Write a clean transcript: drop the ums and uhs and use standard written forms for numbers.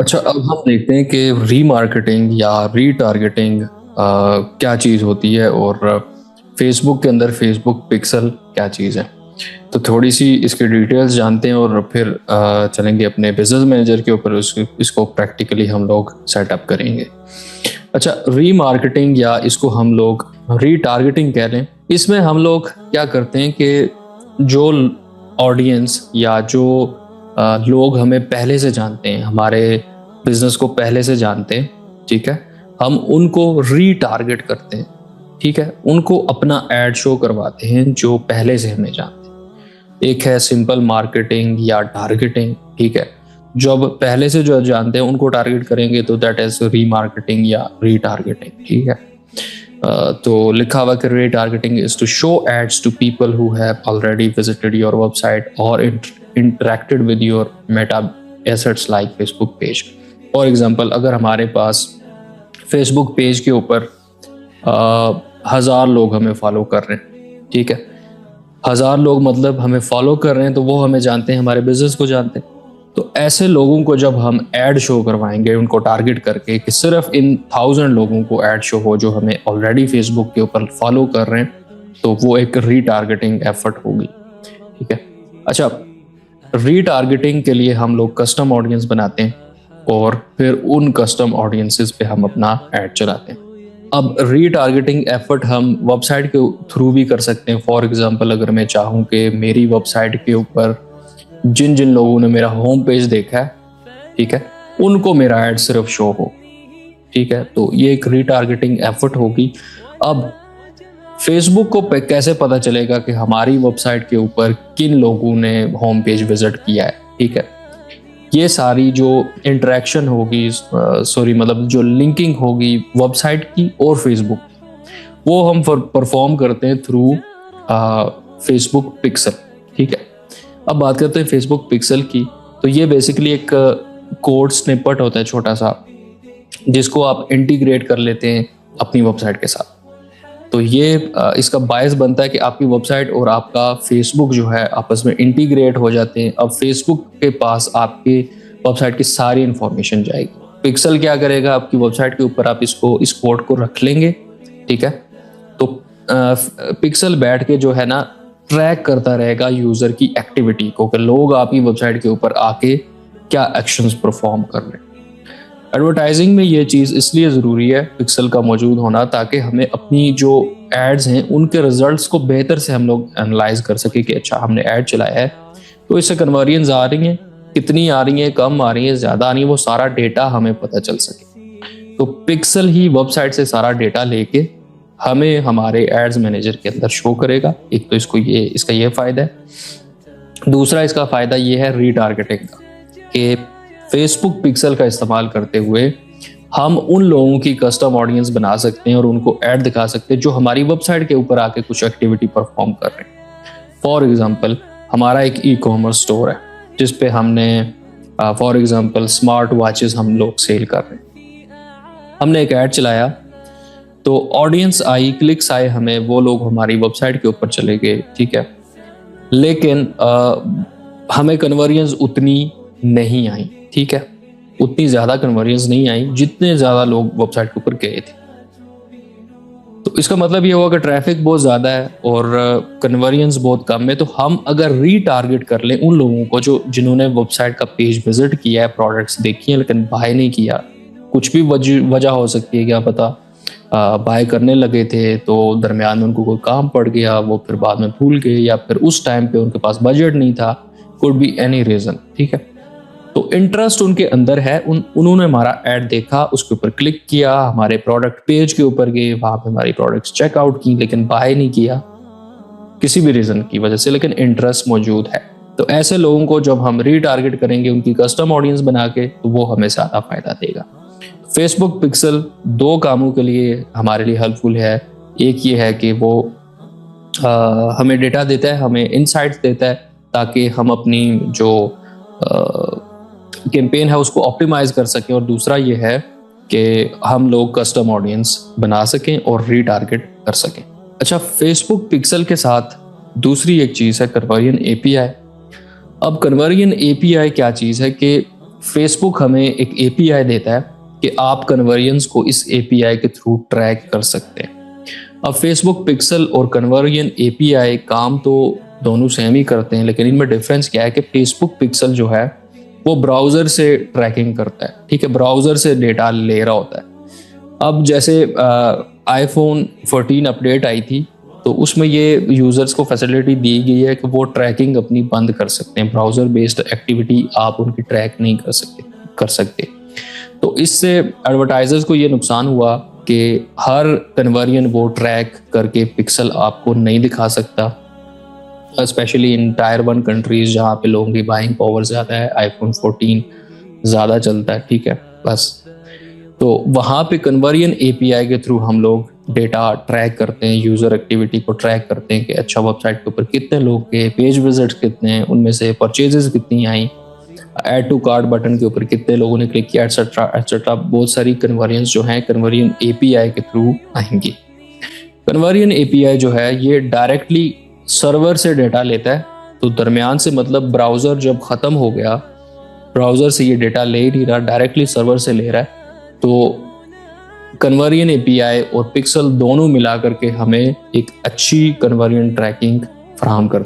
अच्छा, अब हम देखते हैं कि रीमार्केटिंग या रीटारगेटिंग क्या चीज़ होती है और फेसबुक के अंदर फेसबुक पिक्सल क्या चीज़ है। तो थोड़ी-सी इसकी डिटेल्स जानते हैं और फिर चलेंगे अपने बिज़नेस मैनेजर के ऊपर इसको प्रैक्टिकली हम लोग सेटअप करेंगे। अच्छा, रीमार्केटिंग या इसको हम लोग रीटारगेटिंग कह लें, इसमें हम लोग क्या करते हैं कि जो ऑडियंस या जो लोग हमें पहले से जानते हैं, हमारे बिज़नेस को पहले से जानते हैं, ठीक है? हम उनको रीटारगेट करते हैं, ठीक है? उनको अपना एड शो करवाते हैं जो पहले से हमें जानते हैं। एक है सिंपल मार्केटिंग या टारगेटिंग, ठीक है? जो अब पहले से जो जानते हैं उनको टारगेट करेंगे तो दैट इज़ रीमार्केटिंग या रीटारगेटिंग, ठीक है? तो लिखा हुआ कि retargeting is to show ads to people who have already visited your website और interacted with your Meta assets like Facebook page. For example, अगर हमारे पास फेसबुक पेज के ऊपर 1000 लोग हमें फॉलो कर रहे हैं, ठीक है? 1000 लोग मतलब हमें फॉलो कर रहे हैं तो वो हमें जानते हैं, हमारे बिजनेस को जानते हैं। तो ऐसे लोगों को जब हम एड शो करवाएंगे उनको टारगेट करके कि सिर्फ इन 1000 लोगों को एड शो हो जो हमें ऑलरेडी फेसबुक के ऊपर फॉलो कर रहे हैं, तो वो एक रीटारगेटिंग एफर्ट होगी, ठीक है? अच्छा, रीटारगेटिंग के लिए हम लोग कस्टम ऑडियंस बनाते हैं और फिर उन कस्टम ऑडियंसेस पे हम अपना ऐड चलाते हैं। अब रीटारगेटिंग एफर्ट हम वेबसाइट के थ्रू भी कर सकते हैं। फॉर एग्जांपल, अगर मैं चाहूँ कि मेरी वेबसाइट के ऊपर जिन जिन लोगों ने मेरा होम पेज देखा है, ठीक है, उनको मेरा ऐड सिर्फ शो हो, ठीक है, तो ये एक रीटारगेटिंग एफर्ट होगी। अब फेसबुक को कैसे पता चलेगा कि हमारी वेबसाइट के ऊपर किन लोगों ने होम पेज विजिट किया है, ठीक है? ये सारी जो इंटरेक्शन होगी, सॉरी मतलब जो लिंकिंग होगी वेबसाइट की और फेसबुक, वो हम परफॉर्म करते हैं थ्रू फेसबुक पिक्सल, ठीक है? अब बात करते हैं फेसबुक पिक्सल की। तो ये बेसिकली एक कोड स्निपेट होता है छोटा सा, जिसको आप इंटीग्रेट कर लेते हैं अपनी वेबसाइट के साथ। तो ये इसका बायस बनता है कि आपकी वेबसाइट और आपका फेसबुक जो है आपस में इंटीग्रेट हो जाते हैं। अब फेसबुक के पास आपकी वेबसाइट की सारी इंफॉर्मेशन जाएगी। पिक्सल क्या करेगा, आपकी वेबसाइट के ऊपर आप इस कोड को रख लेंगे, ठीक है? तो पिक्सल बैठ के जो है ना ट्रैक करता रहेगा यूजर की एक्टिविटी को कि लोग आपकी वेबसाइट के ऊपर आके क्या एक्शंस परफॉर्म कर रहे हैं। एडवर्टाइजिंग में ये चीज़ इसलिए ज़रूरी है पिक्सल का मौजूद होना, ताकि हमें अपनी जो एड्स हैं उनके रिजल्ट्स को बेहतर से हम लोग एनालाइज कर सके कि अच्छा हमने ऐड चलाया है तो इससे कन्वर्जन्स आ रही हैं, कितनी आ रही हैं, कम आ रही हैं, ज़्यादा आ रही हैं, वो सारा डेटा हमें पता चल सके। तो पिक्सल ही वेबसाइट से सारा डेटा लेके हमें हमारे एड्स मैनेजर के अंदर शो करेगा। एक तो इसका ये फ़ायदा है। दूसरा इसका फ़ायदा ये है रीटारगेटिंग का, कि फेसबुक पिक्सल का इस्तेमाल करते हुए हम उन लोगों की कस्टम ऑडियंस बना सकते हैं और उनको ऐड दिखा सकते हैं जो हमारी वेबसाइट के ऊपर आके कुछ एक्टिविटी परफॉर्म कर रहे हैं। फॉर एग्जांपल, हमारा एक ई कॉमर्स स्टोर है जिस पे हमने फॉर एग्जांपल स्मार्ट वॉचेस हम लोग सेल कर रहे हैं। हमने एक ऐड चलाया तो ऑडियंस आई, क्लिक्स आए, हमें वो लोग हमारी वेबसाइट के ऊपर चले गए, ठीक है, लेकिन हमें कन्वर्जन्स उतनी नहीं आई, ठीक है, उतनी ज़्यादा कन्वर्जन्स नहीं आई जितने ज़्यादा लोग वेबसाइट के ऊपर गए थे। तो इसका मतलब ये हुआ कि ट्रैफिक बहुत ज़्यादा है और कन्वर्जन्स बहुत कम है। तो हम अगर रीटारगेट कर लें उन लोगों को जिन्होंने वेबसाइट का पेज विजिट किया है, प्रोडक्ट्स देखी हैं लेकिन बाय नहीं किया, कुछ भी वजह हो सकती है, क्या पता बाय करने लगे थे तो दरमियान में उनको कोई काम पड़ गया, वो फिर बाद में भूल गए, या फिर उस टाइम पे उनके पास बजट नहीं था, कुड बी एनी रीज़न, ठीक है? तो इंटरेस्ट उनके अंदर है, उन्होंने हमारा ऐड देखा, उसके ऊपर क्लिक किया, हमारे प्रोडक्ट पेज के ऊपर गए, वहां पे हमारी प्रोडक्ट्स चेकआउट की लेकिन बाय नहीं किया किसी भी रीजन की वजह से, लेकिन इंटरेस्ट मौजूद है। तो ऐसे लोगों को जब हम रीटारगेट करेंगे उनकी कस्टम ऑडियंस बना के, तो वो हमें ज़्यादा फायदा देगा। फेसबुक पिक्सल दो कामों के लिए हमारे लिए हेल्पफुल है। एक ये है कि वो हमें डेटा देता है, हमें इनसाइट्स देता है, ताकि हम अपनी जो कैंपेन है उसको ऑप्टिमाइज कर सकें, और दूसरा ये है कि हम लोग कस्टम ऑडियंस बना सकें और रीटारगेट कर सकें। अच्छा, फेसबुक पिक्सल के साथ दूसरी एक चीज़ है कन्वर्जन एपीआई। अब कन्वर्जन एपीआई क्या चीज़ है कि फेसबुक हमें एक एपीआई देता है कि आप कन्वर्जन्स को इस एपीआई के थ्रू ट्रैक कर सकते हैं। अब फेसबुक पिक्सल और कन्वर्जन एपीआई काम तो दोनों सेम ही करते हैं, लेकिन इनमें डिफरेंस क्या है कि फेसबुक पिक्सल जो है वो ब्राउज़र से ट्रैकिंग करता है, ठीक है, ब्राउज़र से डेटा ले रहा होता है। अब जैसे आईफोन 14 अपडेट आई थी तो उसमें ये यूज़र्स को फैसिलिटी दी गई है कि वो ट्रैकिंग अपनी बंद कर सकते हैं, ब्राउज़र बेस्ड एक्टिविटी आप उनकी ट्रैक नहीं कर सकते। तो इससे एडवर्टाइजर्स को ये नुकसान हुआ कि हर कन्वर्जन वो ट्रैक करके पिक्सल आपको नहीं दिखा सकता, स्पेशली इन टायर 1 कंट्रीज जहाँ पे लोगों की बाइंग पावर ज़्यादा है, आईफोन 14 ज़्यादा चलता है, ठीक है बस। तो वहाँ पे कन्वर्जन एपीआई के थ्रू हम लोग डेटा ट्रैक करते हैं, यूज़र एक्टिविटी को ट्रैक करते हैं कि अच्छा वेबसाइट के ऊपर कितने लोग गए, पेज विजिट्स कितने हैं, उनमें से परचेजेस कितनी आई, ऐड टू कार्ट बटन के ऊपर कितने लोगों ने क्लिक किया, एटसेट्रा एटसेट्रा। बहुत सारी कन्वर्जन्स जो हैं कन्वर्जन एपीआई के थ्रू आएंगी। कन्वर्जन एपीआई जो है ये डायरेक्टली सर्वर से डेटा लेता है, तो दरमियान से मतलब ब्राउज़र जब ख़त्म हो गया, ब्राउज़र से ये डेटा ले ही नहीं रहा, डायरेक्टली सर्वर से ले रहा है। तो कन्वर्जन एपीआई और पिक्सल दोनों मिला करके हमें एक अच्छी कन्वर्जन ट्रैकिंग फराहम करता है।